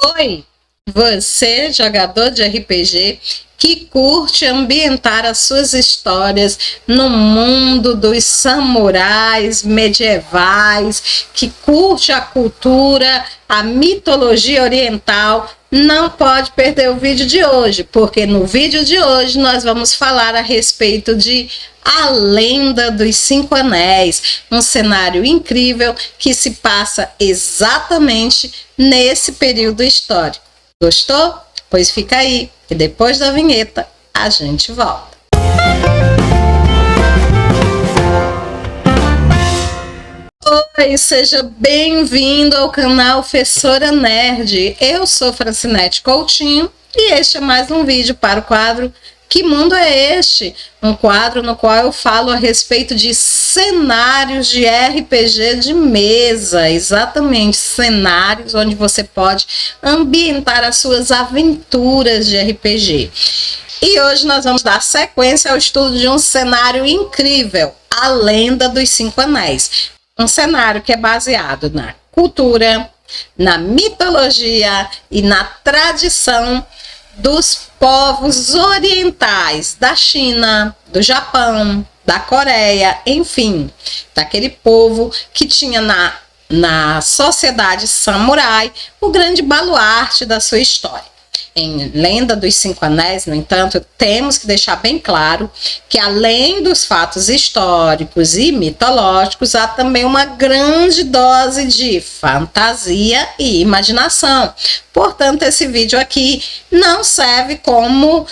Oi, você, jogador de RPG, que curte ambientar as suas histórias no mundo dos samurais medievais, que curte a cultura, a mitologia oriental, não pode perder o vídeo de hoje, porque no vídeo de hoje nós vamos falar a respeito de A Lenda dos Cinco Anéis, um cenário incrível que se passa exatamente nesse período histórico. Gostou? Pois fica aí, e depois da vinheta a gente volta. Oi, seja bem-vindo ao canal Fessora Nerd. Eu sou Francinete Coutinho e este é mais um vídeo para o quadro Que Mundo é Este? Um quadro no qual eu falo a respeito de cenários de RPG de mesa, exatamente, cenários onde você pode ambientar as suas aventuras de RPG. E hoje nós vamos dar sequência ao estudo de um cenário incrível, A Lenda dos Cinco Anéis. Um cenário que é baseado na cultura, na mitologia e na tradição dos povos orientais, da China, do Japão, da Coreia, enfim, daquele povo que tinha na sociedade samurai o grande baluarte da sua história. Em Lenda dos Cinco Anéis, no entanto, temos que deixar bem claro que, além dos fatos históricos e mitológicos, há também uma grande dose de fantasia e imaginação. Portanto, esse vídeo aqui não serve como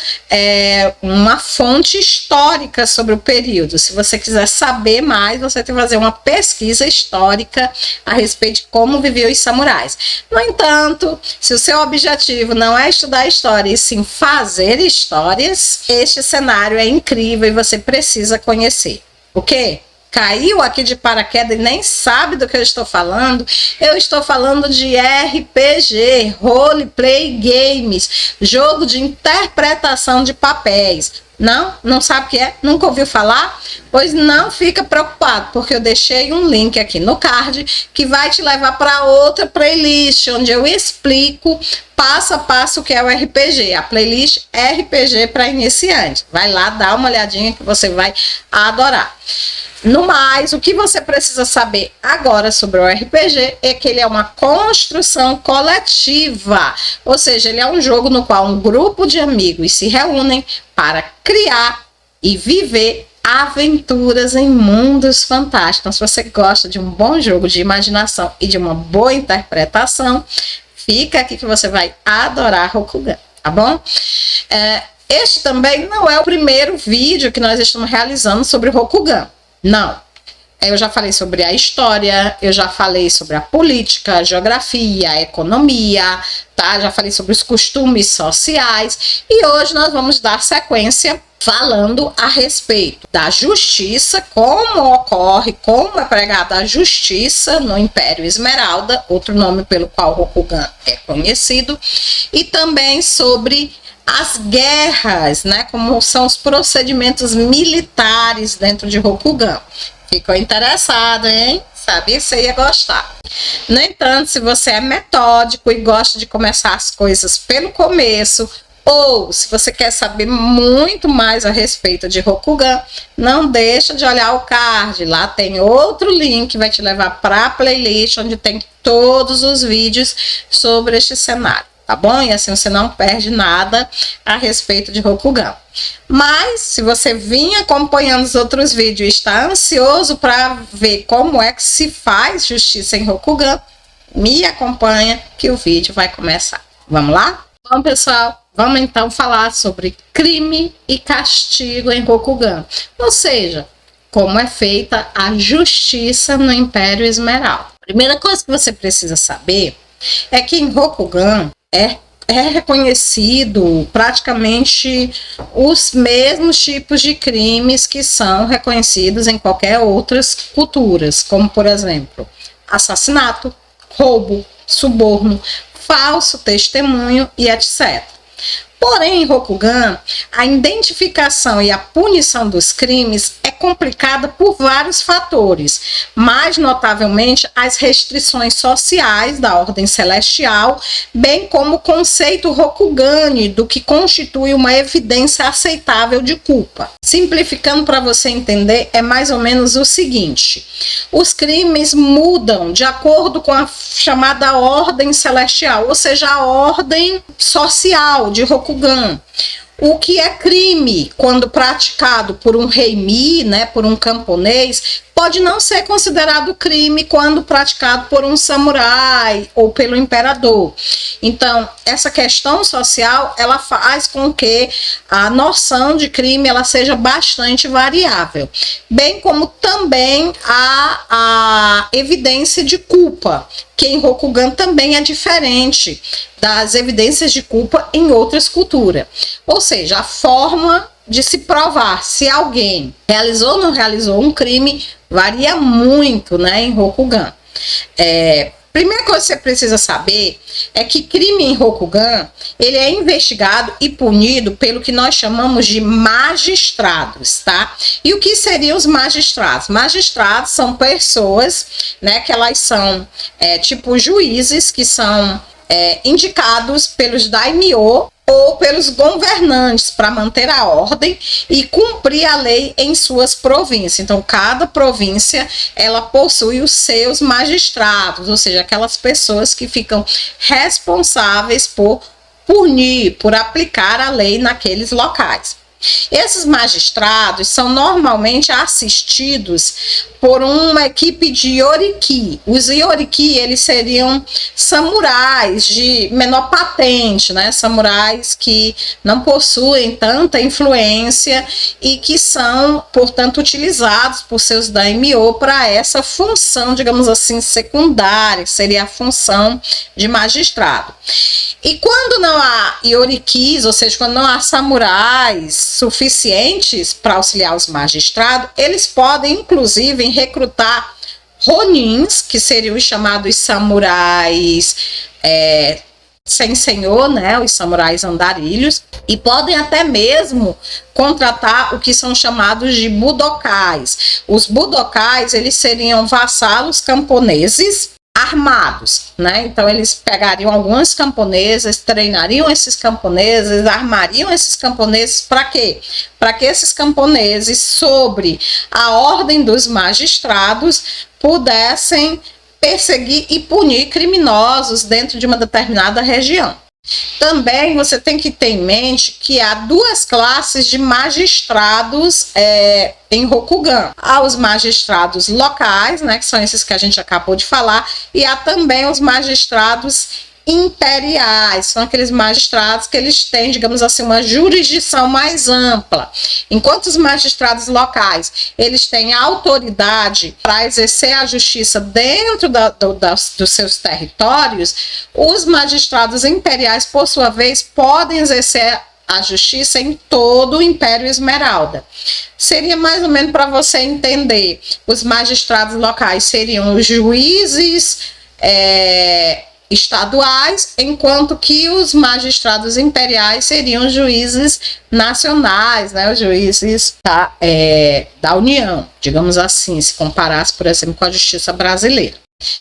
uma fonte histórica sobre o período. Se você quiser saber mais, você tem que fazer uma pesquisa histórica a respeito de como viviam os samurais. No entanto, se o seu objetivo não é estudar história e sim fazer histórias, este cenário é incrível e você precisa conhecer. O quê? Caiu aqui de paraquedas e nem sabe do que eu estou falando? Eu estou falando de RPG, Roleplay Games, jogo de interpretação de papéis. Não sabe o que é? Nunca ouviu falar? Pois não fica preocupado, porque eu deixei um link aqui no card que vai te levar para outra playlist, onde eu explico passo a passo o que é o RPG, a playlist RPG para iniciantes. Vai lá, dá uma olhadinha que você vai adorar. No mais, o que você precisa saber agora sobre o RPG é que ele é uma construção coletiva, ou seja, ele é um jogo no qual um grupo de amigos se reúnem para criar e viver aventuras em mundos fantásticos. Então, se você gosta de um bom jogo de imaginação e de uma boa interpretação, fica aqui que você vai adorar Rokugan, tá bom? Este também não é o primeiro vídeo que nós estamos realizando sobre Rokugan. Não, eu já falei sobre a história, eu já falei sobre a política, a geografia, a economia, tá? Já falei sobre os costumes sociais e hoje nós vamos dar sequência falando a respeito da justiça, como ocorre, como é pregada a justiça no Império Esmeralda, outro nome pelo qual Rokugan é conhecido, e também sobre as guerras, né? Como são os procedimentos militares dentro de Rokugan. Ficou interessado, hein? Sabia que você ia gostar. No entanto, se você é metódico e gosta de começar as coisas pelo começo, ou se você quer saber muito mais a respeito de Rokugan, não deixa de olhar o card. Lá tem outro link que vai te levar para a playlist onde tem todos os vídeos sobre este cenário. Tá bom? E assim você não perde nada a respeito de Rokugan. Mas, se você vinha acompanhando os outros vídeos e está ansioso para ver como é que se faz justiça em Rokugan, me acompanha que o vídeo vai começar. Vamos lá? Bom, pessoal, vamos então falar sobre crime e castigo em Rokugan. Ou seja, como é feita a justiça no Império Esmeralda. Primeira coisa que você precisa saber é que em Rokugan é reconhecido praticamente os mesmos tipos de crimes que são reconhecidos em qualquer outras culturas, como por exemplo, assassinato, roubo, suborno, falso testemunho e etc. Porém, em Rokugan, a identificação e a punição dos crimes é complicada por vários fatores, mais notavelmente as restrições sociais da ordem celestial, bem como o conceito Rokugani do que constitui uma evidência aceitável de culpa. Simplificando para você entender, é mais ou menos o seguinte: os crimes mudam de acordo com a chamada ordem celestial, ou seja, a ordem social de Rokugan. O que é crime quando praticado por um reimi, né, por um camponês, pode não ser considerado crime quando praticado por um samurai ou pelo imperador. Então, essa questão social, ela faz com que a noção de crime ela seja bastante variável, bem como também a evidência de culpa, que em Rokugan também é diferente das evidências de culpa em outras culturas. Ou seja, a forma de se provar se alguém realizou ou não realizou um crime varia muito, né, em Rokugan. Primeira coisa que você precisa saber é que crime em Rokugan, ele é investigado e punido pelo que nós chamamos de magistrados, tá? E o que seriam os magistrados? Magistrados são pessoas, né, que elas são tipo juízes que são indicados pelos daimyo ou pelos governantes para manter a ordem e cumprir a lei em suas províncias. Então, cada província ela possui os seus magistrados, ou seja, aquelas pessoas que ficam responsáveis por punir, por aplicar a lei naqueles locais. Esses magistrados são normalmente assistidos por uma equipe de yoriki. Os yoriki, eles seriam samurais de menor patente, né? Samurais que não possuem tanta influência e que são, portanto, utilizados por seus daimyo para essa função, digamos assim, secundária, que seria a função de magistrado. E quando não há yorikis, ou seja, quando não há samurais suficientes para auxiliar os magistrados, eles podem, inclusive, recrutar ronins, que seriam os chamados samurais sem senhor, né, os samurais andarilhos, e podem até mesmo contratar o que são chamados de budokais. Os budokais, eles seriam vassalos camponeses armados, né? Então eles pegariam alguns camponeses, treinariam esses camponeses, armariam esses camponeses para quê? Para que esses camponeses, sobre a ordem dos magistrados, pudessem perseguir e punir criminosos dentro de uma determinada região. Também você tem que ter em mente que há duas classes de magistrados em Rokugan. Há os magistrados locais, né, que são esses que a gente acabou de falar, e há também os magistrados imperiais, são aqueles magistrados que eles têm, digamos assim, uma jurisdição mais ampla. Enquanto os magistrados locais, eles têm autoridade para exercer a justiça dentro dos seus territórios, os magistrados imperiais, por sua vez, podem exercer a justiça em todo o Império Esmeralda. Seria mais ou menos para você entender, os magistrados locais seriam os juízes estaduais, enquanto que os magistrados imperiais seriam juízes nacionais, né, os juízes da União, digamos assim, se comparasse, por exemplo, com a justiça brasileira.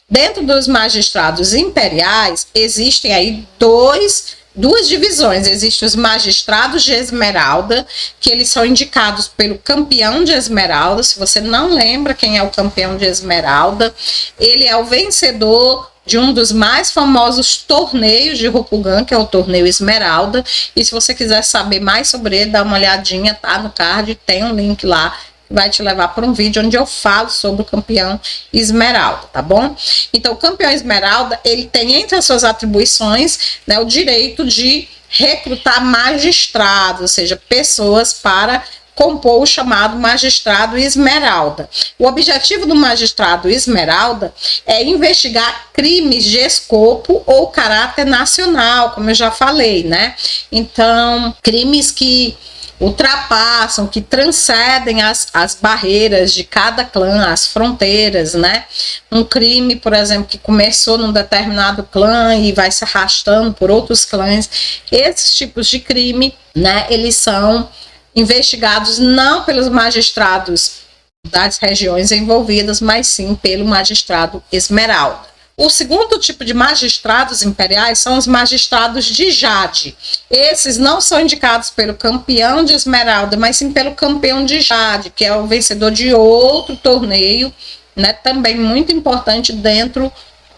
Dentro dos magistrados imperiais, existem aí duas divisões. Existem os magistrados de Esmeralda, que eles são indicados pelo campeão de Esmeralda. Se você não lembra quem é o campeão de Esmeralda, ele é o vencedor de um dos mais famosos torneios de Rokugan, que é o torneio Esmeralda. E se você quiser saber mais sobre ele, dá uma olhadinha, tá no card, tem um link lá que vai te levar para um vídeo onde eu falo sobre o campeão Esmeralda, tá bom? Então, o campeão Esmeralda, ele tem entre as suas atribuições, né, o direito de recrutar magistrados, ou seja, pessoas para compor o chamado magistrado Esmeralda. O objetivo do magistrado Esmeralda é investigar crimes de escopo ou caráter nacional, como eu já falei, né? Então, crimes que ultrapassam, que transcendem as barreiras de cada clã, as fronteiras, né? Um crime, por exemplo, que começou num determinado clã e vai se arrastando por outros clãs, esses tipos de crime, né, eles são investigados não pelos magistrados das regiões envolvidas, mas sim pelo magistrado esmeralda. O segundo tipo de magistrados imperiais são os magistrados de Jade. Esses não são indicados pelo campeão de Esmeralda, mas sim pelo campeão de Jade, que é o vencedor de outro torneio, né, também muito importante dentro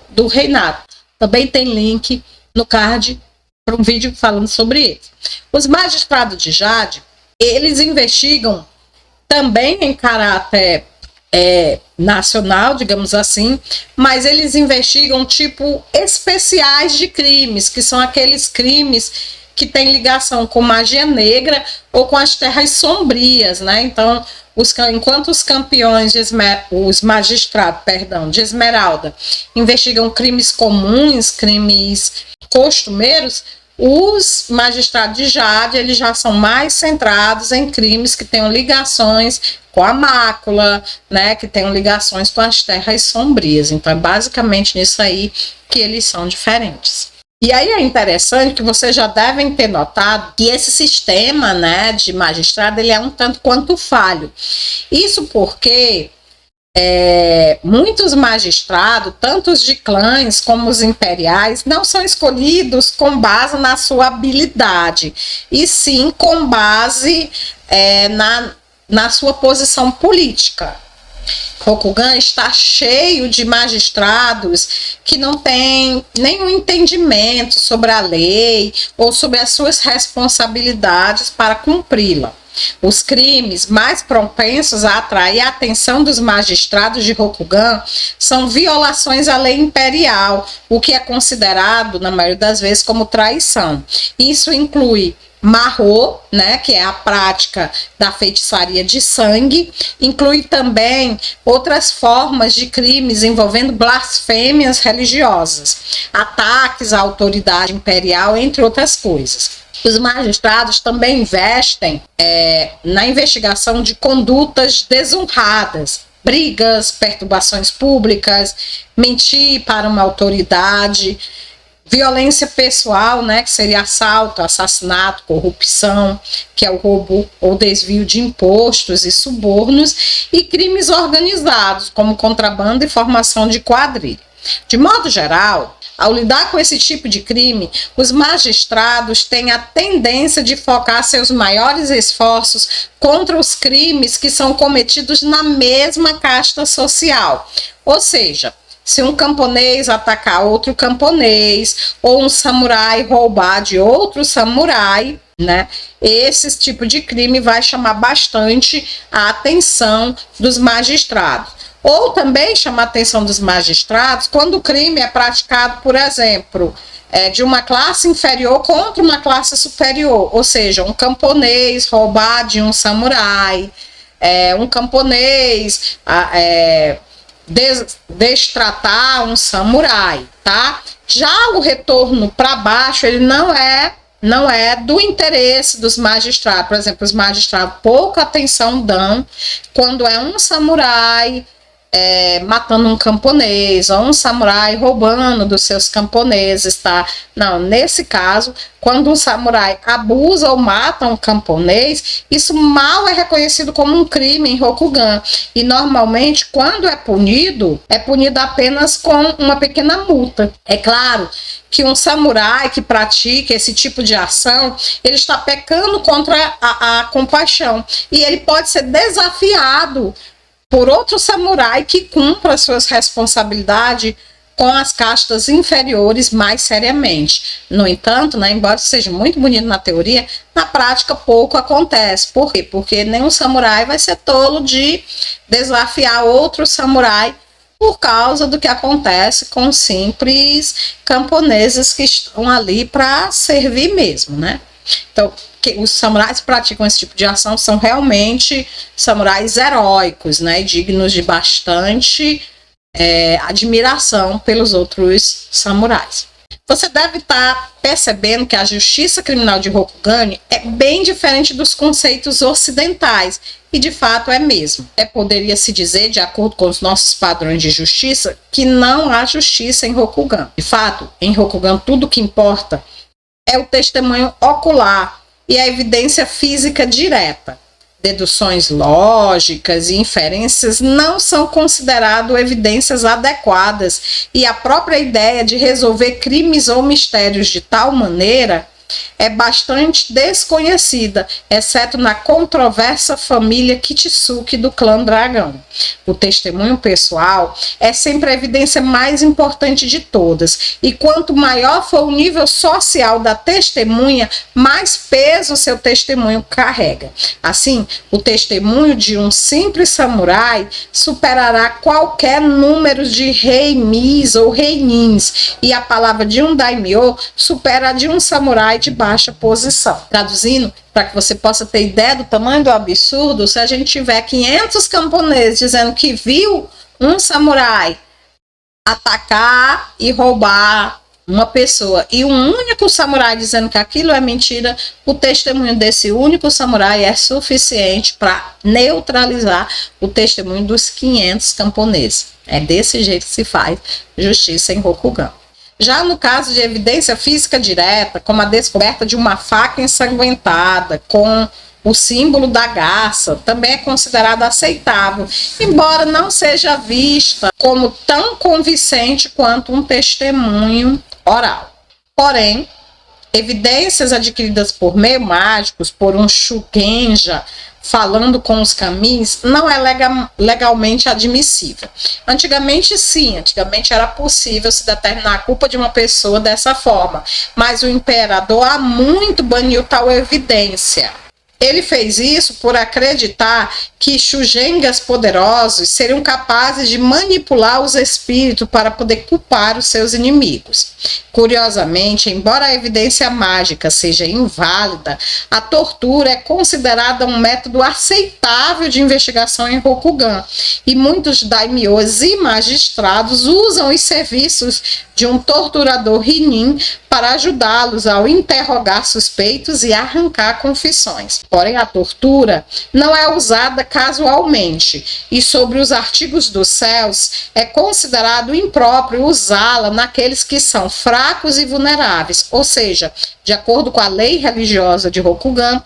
do reinado. Também tem link no card para um vídeo falando sobre ele. Os magistrados de Jade, eles investigam também em caráter nacional, digamos assim, mas eles investigam tipo especiais de crimes, que são aqueles crimes que têm ligação com magia negra ou com as terras sombrias, né? Então, enquanto os campeões, os magistrados, de Esmeralda, investigam crimes comuns, crimes costumeiros, os magistrados de Jade, eles já são mais centrados em crimes que tenham ligações com a mácula, né, que tenham ligações com as terras sombrias. Então, é basicamente nisso aí que eles são diferentes. E aí é interessante que vocês já devem ter notado que esse sistema, né, de magistrado, ele é um tanto quanto falho. Isso porque muitos magistrados, tanto os de clãs como os imperiais, não são escolhidos com base na sua habilidade, e sim com base na sua posição política. Rokugan está cheio de magistrados que não têm nenhum entendimento sobre a lei ou sobre as suas responsabilidades para cumpri-la. Os crimes mais propensos a atrair a atenção dos magistrados de Rokugan são violações à lei imperial, o que é considerado, na maioria das vezes, como traição. Isso inclui Marro, né, que é a prática da feitiçaria de sangue, inclui também outras formas de crimes envolvendo blasfêmias religiosas, ataques à autoridade imperial, entre outras coisas. Os magistrados também investem na investigação de condutas desonradas, brigas, perturbações públicas, mentir para uma autoridade, violência pessoal, né, que seria assalto, assassinato, corrupção, que é o roubo ou desvio de impostos e subornos, e crimes organizados, como contrabando e formação de quadrilha. De modo geral, ao lidar com esse tipo de crime, os magistrados têm a tendência de focar seus maiores esforços contra os crimes que são cometidos na mesma casta social. Ou seja, se um camponês atacar outro camponês, ou um samurai roubar de outro samurai, né? Esse tipo de crime vai chamar bastante a atenção dos magistrados. Ou também chama a atenção dos magistrados quando o crime é praticado, por exemplo, de uma classe inferior contra uma classe superior. Ou seja, um camponês roubar de um samurai, um camponês destratar um samurai, tá? Já o retorno para baixo, ele não é do interesse dos magistrados. Por exemplo, os magistrados pouca atenção dão quando é um samurai matando um camponês, ou um samurai roubando dos seus camponeses, tá? Não, nesse caso, quando um samurai abusa ou mata um camponês, isso mal é reconhecido como um crime em Rokugan. E normalmente, quando é punido apenas com uma pequena multa. É claro que um samurai que pratica esse tipo de ação, ele está pecando contra a compaixão. E ele pode ser desafiado por outro samurai que cumpra suas responsabilidades com as castas inferiores mais seriamente. No entanto, né, embora seja muito bonito na teoria, na prática pouco acontece. Por quê? Porque nenhum samurai vai ser tolo de desafiar outro samurai por causa do que acontece com simples camponeses que estão ali para servir mesmo, né? Então, os samurais que praticam esse tipo de ação são realmente samurais heróicos, né, dignos de bastante admiração pelos outros samurais. Você deve estar percebendo que a justiça criminal de Rokugani é bem diferente dos conceitos ocidentais, e de fato é mesmo. Poderia-se dizer, de acordo com os nossos padrões de justiça, que não há justiça em Rokugan. De fato, em Rokugan tudo o que importa é o testemunho ocular e a evidência física direta. Deduções lógicas e inferências não são consideradas evidências adequadas, e a própria ideia de resolver crimes ou mistérios de tal maneira é bastante desconhecida, exceto na controversa família Kitsuki do clã Dragão. O testemunho pessoal é sempre a evidência mais importante de todas, e quanto maior for o nível social da testemunha, mais peso seu testemunho carrega. Assim, o testemunho de um simples samurai superará qualquer número de reimis ou reinins, e a palavra de um daimyo supera a de um samurai de baixa posição. Traduzindo, para que você possa ter ideia do tamanho do absurdo, se a gente tiver 500 camponeses dizendo que viu um samurai atacar e roubar uma pessoa, e um único samurai dizendo que aquilo é mentira, o testemunho desse único samurai é suficiente para neutralizar o testemunho dos 500 camponeses. É desse jeito que se faz justiça em Rokugan. Já no caso de evidência física direta, como a descoberta de uma faca ensanguentada com o símbolo da garça, também é considerada aceitável, embora não seja vista como tão convincente quanto um testemunho oral. Porém, evidências adquiridas por meio mágicos, por um shugenja, falando com os caminhos, não é legalmente admissível. Antigamente sim, antigamente era possível se determinar a culpa de uma pessoa dessa forma, mas o imperador há muito baniu tal evidência. Ele fez isso por acreditar que shugengas poderosos seriam capazes de manipular os espíritos para poder culpar os seus inimigos. Curiosamente, embora a evidência mágica seja inválida, a tortura é considerada um método aceitável de investigação em Rokugan, e muitos daimyos e magistrados usam os serviços de um torturador Rinin para ajudá-los ao interrogar suspeitos e arrancar confissões. Porém, a tortura não é usada casualmente, e sobre os artigos dos céus é considerado impróprio usá-la naqueles que são fracos e vulneráveis, ou seja, de acordo com a lei religiosa de Rokugan,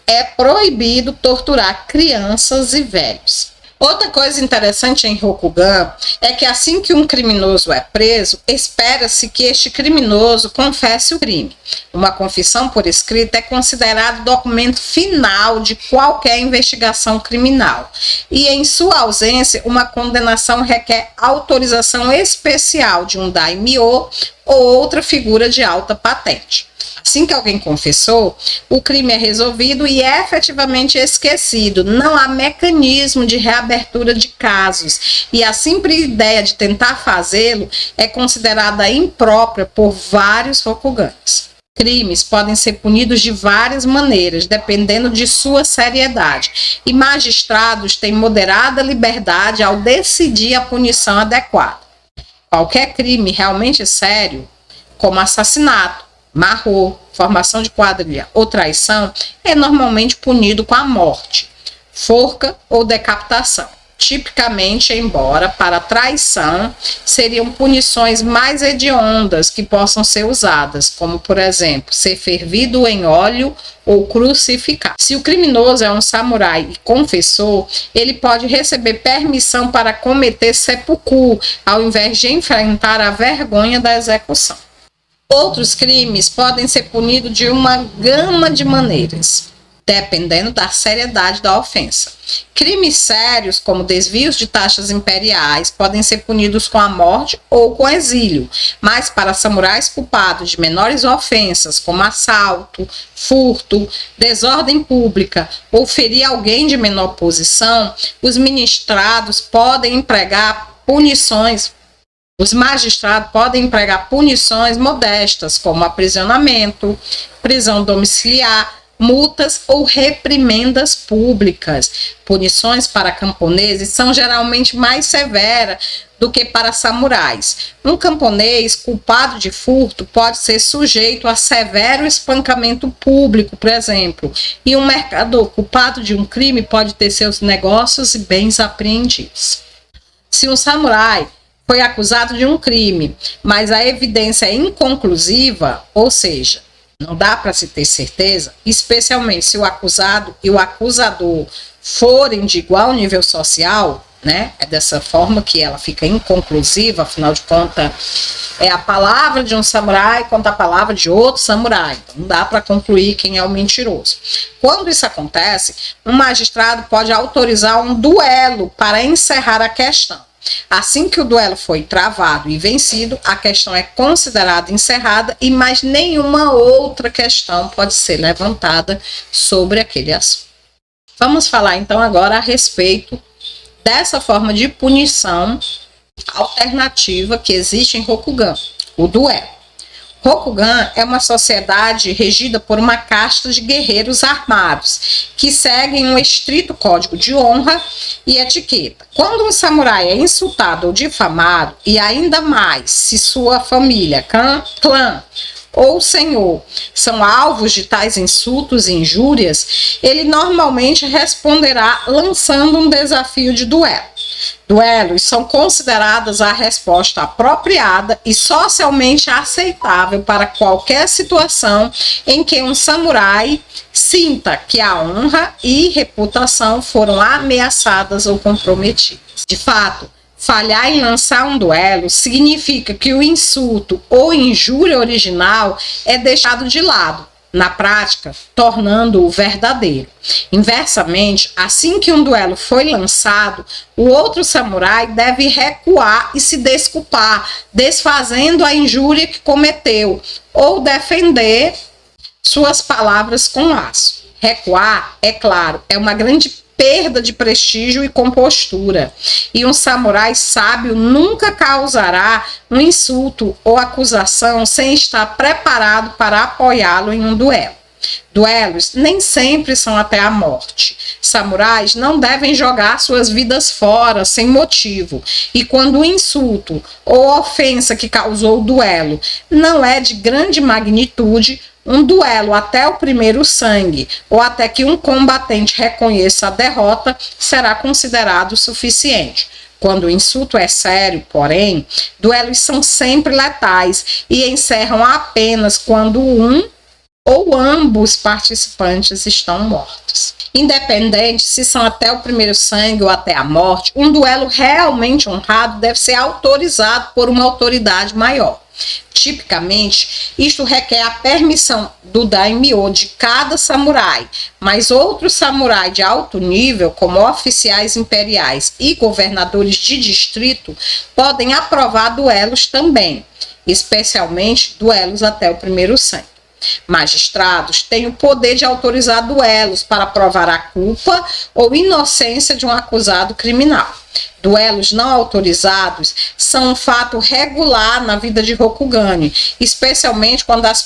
é proibido torturar crianças e velhos. Outra coisa interessante em Rokugan é que assim que um criminoso é preso, espera-se que este criminoso confesse o crime. Uma confissão por escrito é considerado documento final de qualquer investigação criminal. E em sua ausência, uma condenação requer autorização especial de um daimyo ou outra figura de alta patente. Assim que alguém confessou, o crime é resolvido e é efetivamente esquecido. Não há mecanismo de reabertura de casos, e a simples ideia de tentar fazê-lo é considerada imprópria por vários Rokugans. Crimes podem ser punidos de várias maneiras, dependendo de sua seriedade, e magistrados têm moderada liberdade ao decidir a punição adequada. Qualquer crime realmente sério, como assassinato, marro, formação de quadrilha ou traição, é normalmente punido com a morte, forca ou decapitação. Tipicamente, embora para traição seriam punições mais hediondas que possam ser usadas, como, por exemplo, ser fervido em óleo ou crucificado. Se o criminoso é um samurai e confessor, ele pode receber permissão para cometer seppuku, ao invés de enfrentar a vergonha da execução. Outros crimes podem ser punidos de uma gama de maneiras, dependendo da seriedade da ofensa. Crimes sérios, como desvios de taxas imperiais, podem ser punidos com a morte ou com exílio, mas para samurais culpados de menores ofensas, como assalto, furto, desordem pública ou ferir alguém de menor posição, os magistrados podem empregar punições modestas, como aprisionamento, prisão domiciliar, multas ou reprimendas públicas. Punições para camponeses são geralmente mais severas do que para samurais. Um camponês culpado de furto pode ser sujeito a severo espancamento público, por exemplo, e um mercador culpado de um crime pode ter seus negócios e bens apreendidos. Se um samurai foi acusado de um crime, mas a evidência é inconclusiva, ou seja, não dá para se ter certeza, especialmente se o acusado e o acusador forem de igual nível social, né? É dessa forma que ela fica inconclusiva, afinal de contas, é a palavra de um samurai contra a palavra de outro samurai. Então, não dá para concluir quem é o mentiroso. Quando isso acontece, um magistrado pode autorizar um duelo para encerrar a questão. Assim que o duelo foi travado e vencido, a questão é considerada encerrada e mais nenhuma outra questão pode ser levantada sobre aquele assunto. Vamos falar então agora a respeito dessa forma de punição alternativa que existe em Rokugan, o duelo. Rokugan é uma sociedade regida por uma casta de guerreiros armados, que seguem um estrito código de honra e etiqueta. Quando um samurai é insultado ou difamado, e ainda mais se sua família, clã ou senhor são alvos de tais insultos e injúrias, ele normalmente responderá lançando um desafio de duelo. Duelos são consideradas a resposta apropriada e socialmente aceitável para qualquer situação em que um samurai sinta que a honra e reputação foram ameaçadas ou comprometidas. De fato, falhar em lançar um duelo significa que o insulto ou injúria original é deixado de lado, na prática, tornando-o verdadeiro. Inversamente, assim que um duelo foi lançado, o outro samurai deve recuar e se desculpar, desfazendo a injúria que cometeu, ou defender suas palavras com laço. Recuar, é claro, é uma grande perda de prestígio e compostura. E um samurai sábio nunca causará um insulto ou acusação sem estar preparado para apoiá-lo em um duelo. Duelos nem sempre são até a morte. Samurais não devem jogar suas vidas fora sem motivo. E quando o insulto ou ofensa que causou o duelo não é de grande magnitude, um duelo até o primeiro sangue, ou até que um combatente reconheça a derrota, será considerado suficiente. Quando o insulto é sério, porém, duelos são sempre letais e encerram apenas quando um ou ambos participantes estão mortos. Independente se são até o primeiro sangue ou até a morte, um duelo realmente honrado deve ser autorizado por uma autoridade maior. Tipicamente, isto requer a permissão do daimyo de cada samurai, mas outros samurais de alto nível, como oficiais imperiais e governadores de distrito, podem aprovar duelos também, especialmente duelos até o primeiro sangue. Magistrados têm o poder de autorizar duelos para provar a culpa ou inocência de um acusado criminal. Duelos não autorizados são um fato regular na vida de Rokugani, especialmente quando as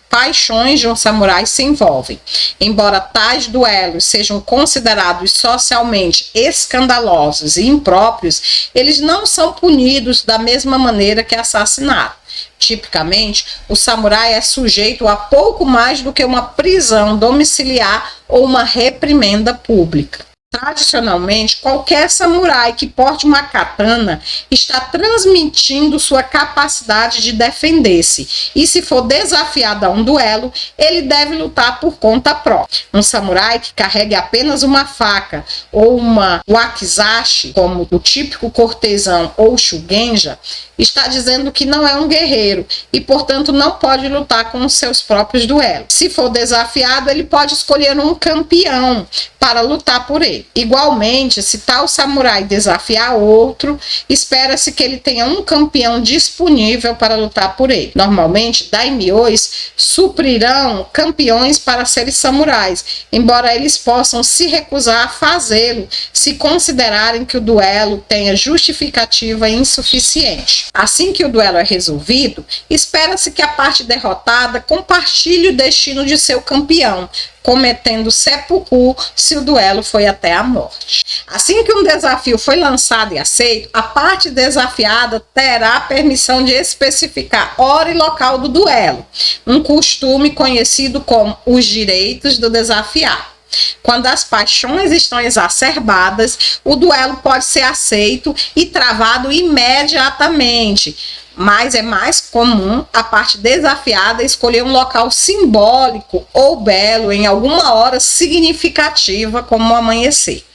paixões de um samurai se envolvem. Embora tais duelos sejam considerados socialmente escandalosos e impróprios, eles não são punidos da mesma maneira que assassinato. Tipicamente, o samurai é sujeito a pouco mais do que uma prisão domiciliar ou uma reprimenda pública. Tradicionalmente, qualquer samurai que porte uma katana está transmitindo sua capacidade de defender-se, e se for desafiado a um duelo, ele deve lutar por conta própria. Um samurai que carregue apenas uma faca ou uma wakizashi, como o típico cortesão ou shugenja, está dizendo que não é um guerreiro e, portanto, não pode lutar com os seus próprios duelos. Se for desafiado, ele pode escolher um campeão para lutar por ele. Igualmente, se tal samurai desafiar outro, espera-se que ele tenha um campeão disponível para lutar por ele. Normalmente, daimyos suprirão campeões para serem samurais, embora eles possam se recusar a fazê-lo se considerarem que o duelo tenha justificativa insuficiente. Assim que o duelo é resolvido, espera-se que a parte derrotada compartilhe o destino de seu campeão, cometendo seppuku se o duelo foi até a morte. Assim que um desafio foi lançado e aceito, a parte desafiada terá permissão de especificar hora e local do duelo, um costume conhecido como os direitos do desafiado. Quando as paixões estão exacerbadas, o duelo pode ser aceito e travado imediatamente, mas é mais comum a parte desafiada escolher um local simbólico ou belo em alguma hora significativa, como o amanhecer.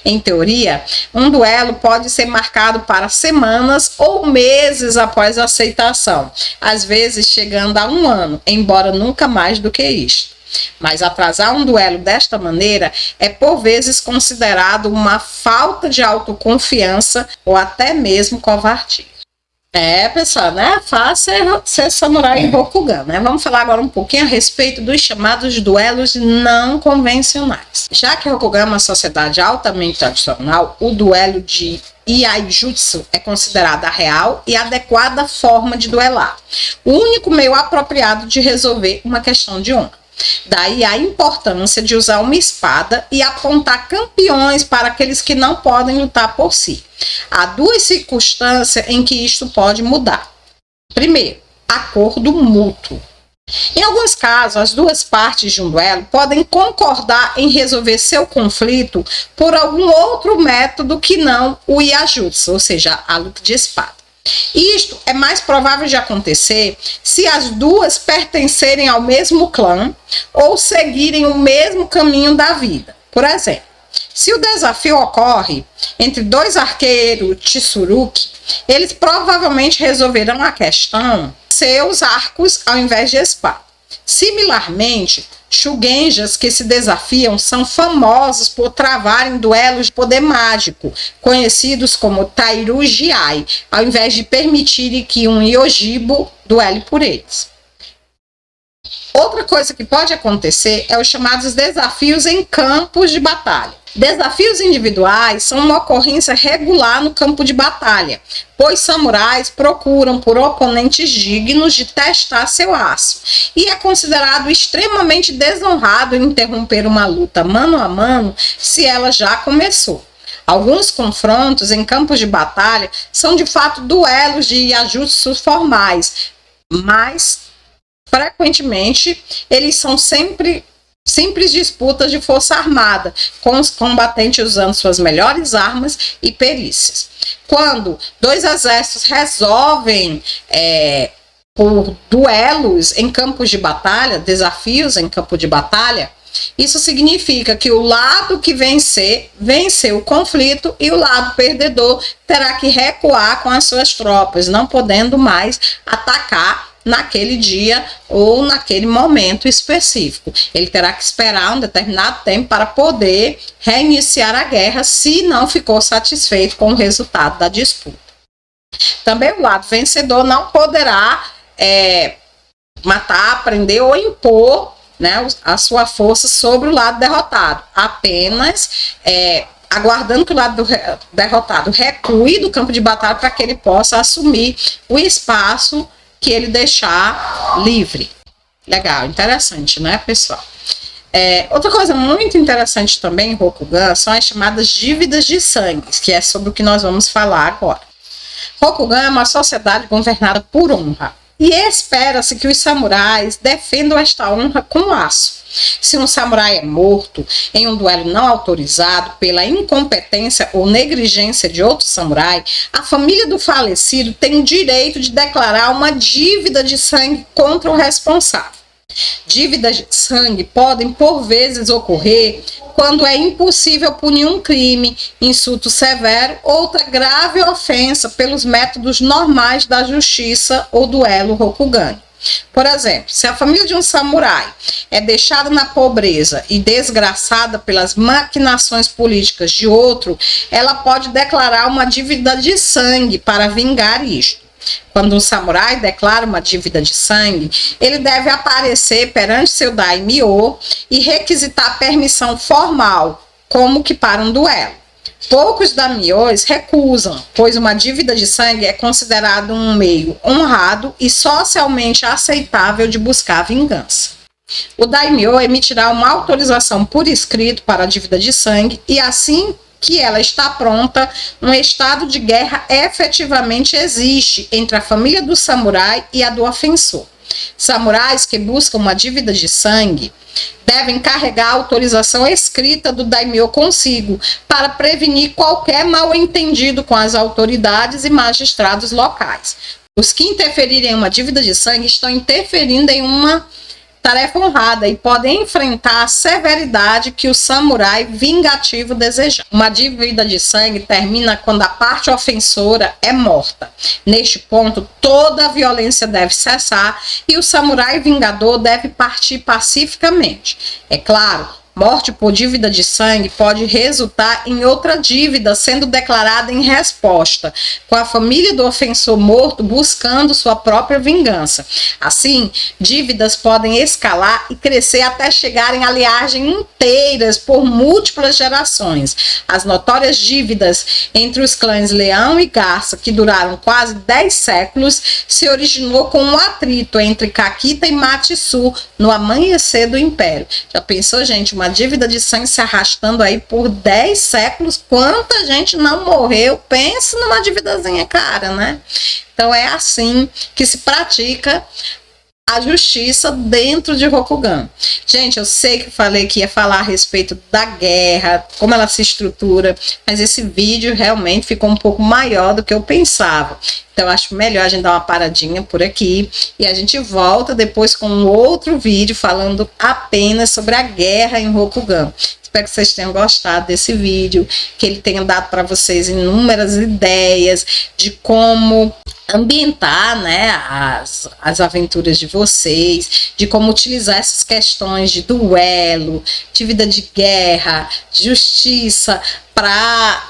Em teoria, um duelo pode ser marcado para semanas ou meses após a aceitação, às vezes chegando a 1 ano, embora nunca mais do que isto. Mas atrasar um duelo desta maneira é por vezes considerado uma falta de autoconfiança ou até mesmo covardia. Pessoal, né? Fácil ser samurai em Rokugan, né? Vamos falar agora um pouquinho a respeito dos chamados duelos não convencionais. Já que Rokugan é uma sociedade altamente tradicional, o duelo de Iaijutsu é considerada a real e adequada forma de duelar, o único meio apropriado de resolver uma questão de honra. Daí a importância de usar uma espada e apontar campeões para aqueles que não podem lutar por si. Há 2 circunstâncias em que isto pode mudar. Primeiro, acordo mútuo. Em alguns casos, as 2 partes de um duelo podem concordar em resolver seu conflito por algum outro método que não o Iaijutsu, ou seja, a luta de espada. Isto é mais provável de acontecer se as 2 pertencerem ao mesmo clã ou seguirem o mesmo caminho da vida. Por exemplo, se o desafio ocorre entre 2 arqueiros Tsurugi, eles provavelmente resolverão a questão seus arcos ao invés de espada. Similarmente, Shugenjas que se desafiam são famosos por travarem duelos de poder mágico, conhecidos como Tairujiai, ao invés de permitirem que um Yojibo duele por eles. Outra coisa que pode acontecer é os chamados desafios em campos de batalha. Desafios individuais são uma ocorrência regular no campo de batalha, pois samurais procuram por oponentes dignos de testar seu aço, e é considerado extremamente desonrado interromper uma luta mano a mano se ela já começou. Alguns confrontos em campos de batalha são de fato duelos de Iaijutsu formais, mas frequentemente eles são simples disputas de força armada, com os combatentes usando suas melhores armas e perícias. Quando 2 exércitos resolvem por duelos em campos de batalha, desafios em campo de batalha, isso significa que o lado que venceu o conflito e o lado perdedor terá que recuar com as suas tropas, não podendo mais atacar naquele dia ou naquele momento específico. Ele terá que esperar um determinado tempo para poder reiniciar a guerra se não ficou satisfeito com o resultado da disputa. Também o lado vencedor não poderá matar, prender ou impor, né, a sua força sobre o lado derrotado, apenas aguardando que o lado derrotado recue do campo de batalha para que ele possa assumir o espaço que ele deixar livre. Legal, interessante, né, pessoal? Outra coisa muito interessante também em Rokugan são as chamadas dívidas de sangue, que é sobre o que nós vamos falar agora. Rokugan é uma sociedade governada por honra, e espera-se que os samurais defendam esta honra com aço. Se um samurai é morto em um duelo não autorizado pela incompetência ou negligência de outro samurai, a família do falecido tem o direito de declarar uma dívida de sangue contra o responsável. Dívidas de sangue podem, por vezes, ocorrer quando é impossível punir um crime, insulto severo ou outra grave ofensa pelos métodos normais da justiça ou duelo Rokugan. Por exemplo, se a família de um samurai é deixada na pobreza e desgraçada pelas maquinações políticas de outro, ela pode declarar uma dívida de sangue para vingar isto. Quando um samurai declara uma dívida de sangue, ele deve aparecer perante seu daimyo e requisitar permissão formal, como que para um duelo. Poucos daimyos recusam, pois uma dívida de sangue é considerado um meio honrado e socialmente aceitável de buscar vingança. O daimyo emitirá uma autorização por escrito para a dívida de sangue e, assim que ela está pronta, um estado de guerra efetivamente existe entre a família do samurai e a do ofensor. Samurais que buscam uma dívida de sangue devem carregar a autorização escrita do daimyo consigo para prevenir qualquer mal-entendido com as autoridades e magistrados locais. Os que interferirem em uma dívida de sangue estão interferindo em uma tarefa honrada e podem enfrentar a severidade que o samurai vingativo deseja. Uma dívida de sangue termina quando a parte ofensora é morta. Neste ponto, toda a violência deve cessar e o samurai vingador deve partir pacificamente. É claro, morte por dívida de sangue pode resultar em outra dívida sendo declarada em resposta, com a família do ofensor morto buscando sua própria vingança. Assim, dívidas podem escalar e crescer até chegarem a liagem inteiras por múltiplas gerações. As notórias dívidas entre os clãs Leão e Garça, que duraram quase 10 séculos, se originou com um atrito entre Kakita e Matsu no amanhecer do Império. Já pensou, gente, uma dívida de sangue se arrastando aí por 10 séculos, quanta gente não morreu? Pense numa dívidazinha cara, né? Então é assim que se pratica a justiça dentro de Rokugan. Gente, eu sei que falei que ia falar a respeito da guerra, como ela se estrutura, mas esse vídeo realmente ficou um pouco maior do que eu pensava. Então, acho melhor a gente dar uma paradinha por aqui e a gente volta depois com um outro vídeo falando apenas sobre a guerra em Rokugan. Espero que vocês tenham gostado desse vídeo, que ele tenha dado para vocês inúmeras ideias de como ambientar, né, as aventuras de vocês, de como utilizar essas questões de duelo, de vida de guerra, justiça, para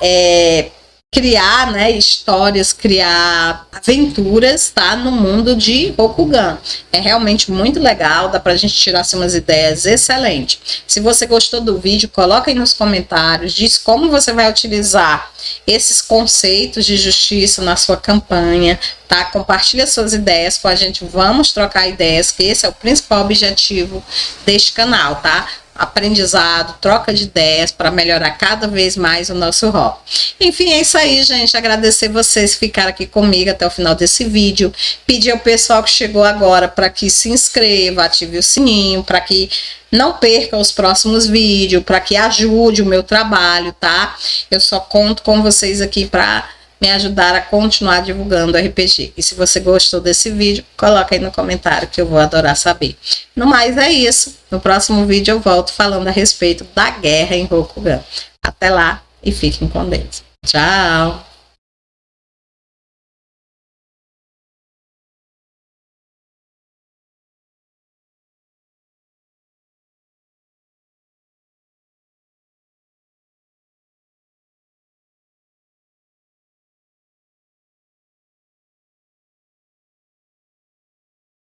criar, né, histórias, criar aventuras, tá, no mundo de Rokugan. É realmente muito legal, dá pra gente tirar assim, umas ideias excelentes. Se você gostou do vídeo, coloca aí nos comentários, diz como você vai utilizar esses conceitos de justiça na sua campanha, tá? Compartilha suas ideias com a gente, vamos trocar ideias, que esse é o principal objetivo deste canal, tá? Aprendizado, troca de ideias para melhorar cada vez mais o nosso hobby. Enfim, é isso aí, gente. Agradecer vocês que ficaram aqui comigo até o final desse vídeo. Pedir ao pessoal que chegou agora para que se inscreva, ative o sininho, para que não perca os próximos vídeos, para que ajude o meu trabalho, tá? Eu só conto com vocês aqui para me ajudar a continuar divulgando RPG. E se você gostou desse vídeo, coloca aí no comentário que eu vou adorar saber. No mais é isso. No próximo vídeo eu volto falando a respeito da guerra em Rokugan. Até lá e fiquem com Deus. Tchau!